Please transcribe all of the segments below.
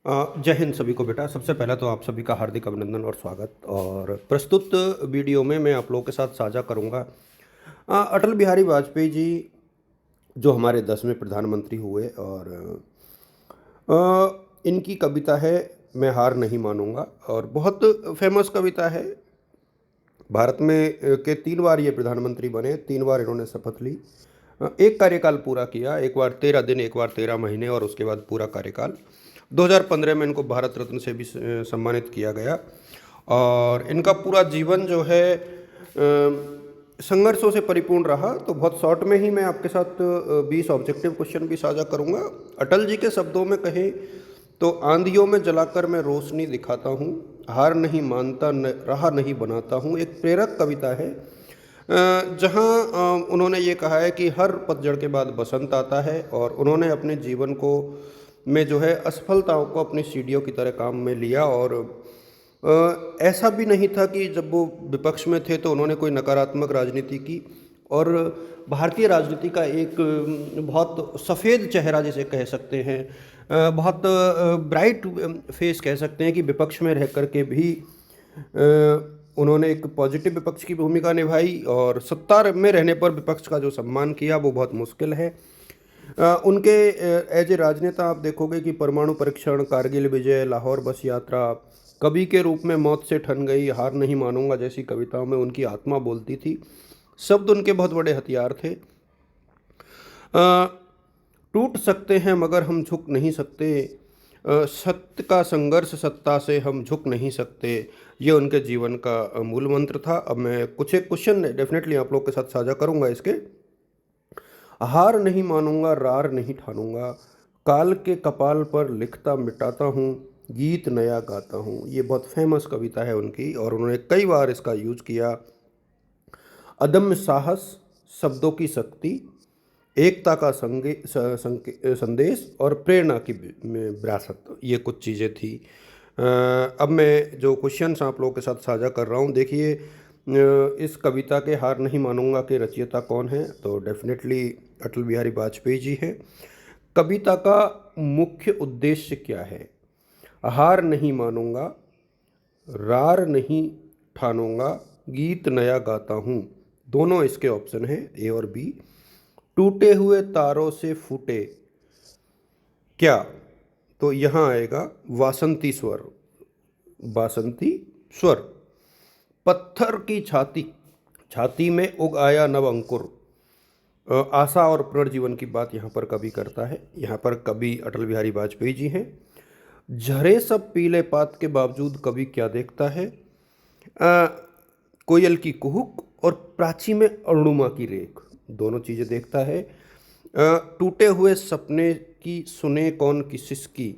जय हिंद सभी को बेटा। सबसे पहला तो आप सभी का हार्दिक अभिनंदन और स्वागत। और प्रस्तुत वीडियो में मैं आप लोगों के साथ साझा करूंगा अटल बिहारी वाजपेयी जी जो हमारे 10वें प्रधानमंत्री हुए। और इनकी कविता है मैं हार नहीं मानूंगा, और बहुत फेमस कविता है। भारत में के 3 बार ये प्रधानमंत्री बने, 3 बार इन्होंने शपथ ली। एक कार्यकाल पूरा किया, एक बार 13 दिन, एक बार 13 महीने, और उसके बाद पूरा कार्यकाल। 2015 में इनको भारत रत्न से भी सम्मानित किया गया। और इनका पूरा जीवन जो है संघर्षों से परिपूर्ण रहा। तो बहुत शॉर्ट में ही मैं आपके साथ 20 ऑब्जेक्टिव क्वेश्चन भी साझा करूंगा। अटल जी के शब्दों में कहें तो आंधियों में जलाकर मैं रोशनी दिखाता हूँ, हार नहीं मानता, राह नहीं बनाता हूँ। एक प्रेरक कविता है जहाँ उन्होंने ये कहा है कि हर पतझड़ के बाद बसंत आता है। और उन्होंने अपने जीवन को में जो है असफलताओं को अपनी सीढ़ियों की तरह काम में लिया। और ऐसा भी नहीं था कि जब वो विपक्ष में थे तो उन्होंने कोई नकारात्मक राजनीति की। और भारतीय राजनीति का एक बहुत सफ़ेद चेहरा जिसे कह सकते हैं, बहुत ब्राइट फेस कह सकते हैं कि विपक्ष में रह कर के भी उन्होंने एक पॉजिटिव विपक्ष की भूमिका निभाई। और सत्ता में रहने पर विपक्ष का जो सम्मान किया वो बहुत मुश्किल है। उनके एज ए राजनेता आप देखोगे कि परमाणु परीक्षण, कारगिल विजय, लाहौर बस यात्रा, कवि के रूप में मौत से ठन गई, हार नहीं मानूंगा जैसी कविताओं में उनकी आत्मा बोलती थी। शब्द उनके बहुत बड़े हथियार थे। टूट सकते हैं मगर हम झुक नहीं सकते, सत्य का संघर्ष सत्ता से हम झुक नहीं सकते, ये उनके जीवन का मूल मंत्र था। अब मैं कुछ एक क्वेश्चन डेफिनेटली आप लोग के साथ साझा करूंगा इसके। हार नहीं मानूंगा, रार नहीं ठानूंगा, काल के कपाल पर लिखता मिटाता हूँ, गीत नया गाता हूँ। ये बहुत फेमस कविता है उनकी और उन्होंने कई बार इसका यूज किया। अदम्य साहस, शब्दों की शक्ति, एकता का संदेश और प्रेरणा की विरासत, ये कुछ चीज़ें थी। अब मैं जो क्वेश्चंस आप लोगों के साथ साझा कर रहा हूँ, देखिए इस कविता के हार नहीं मानूंगा के रचयिता कौन है, तो डेफिनेटली अटल बिहारी वाजपेयी जी हैं। कविता का मुख्य उद्देश्य क्या है? हार नहीं मानूंगा, रार नहीं ठानूंगा, गीत नया गाता हूँ। दोनों इसके ऑप्शन हैं, ए और बी। टूटे हुए तारों से फूटे क्या? तो यहाँ आएगा वासंती स्वर, वासंती स्वर। पत्थर की छाती, छाती में उग आया नव अंकुर। आशा और पुनर्जीवन की बात यहाँ पर कवि करता है। यहाँ पर कवि अटल बिहारी वाजपेयी जी हैं। झरे सब पीले पात के बावजूद कवि क्या देखता है? कोयल की कुहुक और प्राची में अरुणिमा की रेख, दोनों चीज़ें देखता है। टूटे हुए सपने की सुने कौन किसकी,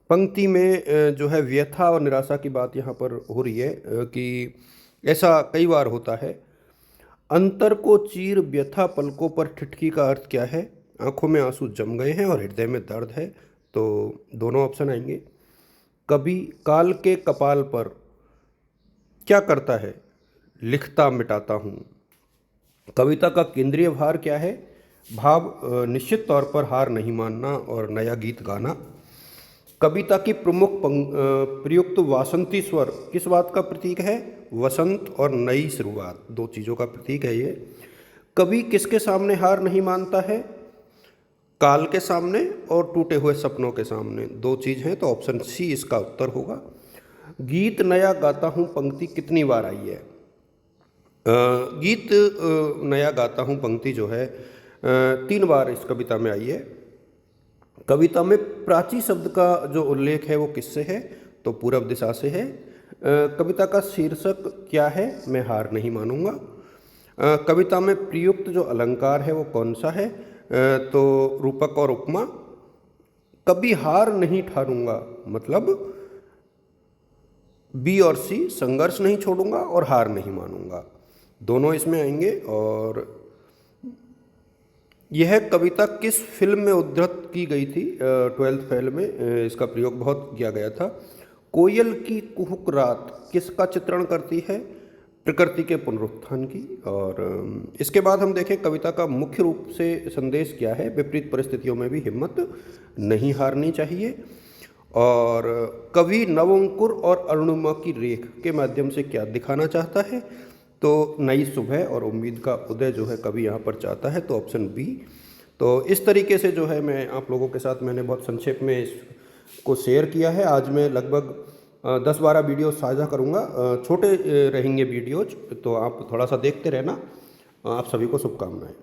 पंक्ति में जो है व्यथा और निराशा की बात यहाँ पर हो रही है कि ऐसा कई बार होता है। अंतर को चीर व्यथा पलकों पर ठिठकी का अर्थ क्या है? आंखों में आंसू जम गए हैं और हृदय में दर्द है। तो दोनों ऑप्शन आएंगे। कवि काल के कपाल पर क्या करता है? लिखता मिटाता हूँ। कविता का केंद्रीय भार क्या है? भाव निश्चित तौर पर हार नहीं मानना और नया गीत गाना। कविता की प्रमुख प्रयुक्त वासंती स्वर किस बात का प्रतीक है? वसंत और नई शुरुआत, दो चीज़ों का प्रतीक है ये। कवि किसके सामने हार नहीं मानता है? काल के सामने और टूटे हुए सपनों के सामने, दो चीज़ हैं, तो ऑप्शन सी इसका उत्तर होगा। गीत नया गाता हूँ पंक्ति कितनी बार आई है? गीत नया गाता हूँ पंक्ति जो है 3 बार इस कविता में आई है। कविता में प्राची शब्द का जो उल्लेख है वो किससे है? तो पूरब दिशा से है। कविता का शीर्षक क्या है? मैं हार नहीं मानूंगा। कविता में प्रयुक्त जो अलंकार है वो कौन सा है? तो रूपक और उपमा। कभी हार नहीं ठानूंगा, मतलब बी और सी, संघर्ष नहीं छोड़ूंगा और हार नहीं मानूंगा, दोनों इसमें आएंगे। और यह कविता किस फिल्म में उद्धृत की गई थी? 12th फेल में इसका प्रयोग बहुत किया गया था। कोयल की कुहुक रात किसका चित्रण करती है? प्रकृति के पुनरुत्थान की। और इसके बाद हम देखें कविता का मुख्य रूप से संदेश क्या है? विपरीत परिस्थितियों में भी हिम्मत नहीं हारनी चाहिए। और कवि नवंकुर और अरुणिमा की रेख के माध्यम से क्या दिखाना चाहता है? तो नई सुबह और उम्मीद का उदय जो है कवि यहाँ पर चाहता है, तो ऑप्शन बी। तो इस तरीके से जो है मैं आप लोगों के साथ मैंने बहुत संक्षेप में इसको शेयर किया है। आज मैं लगभग 10-12 वीडियो साझा करूँगा, छोटे रहेंगे वीडियोज, तो आप थोड़ा सा देखते रहना। आप सभी को शुभकामनाएँ।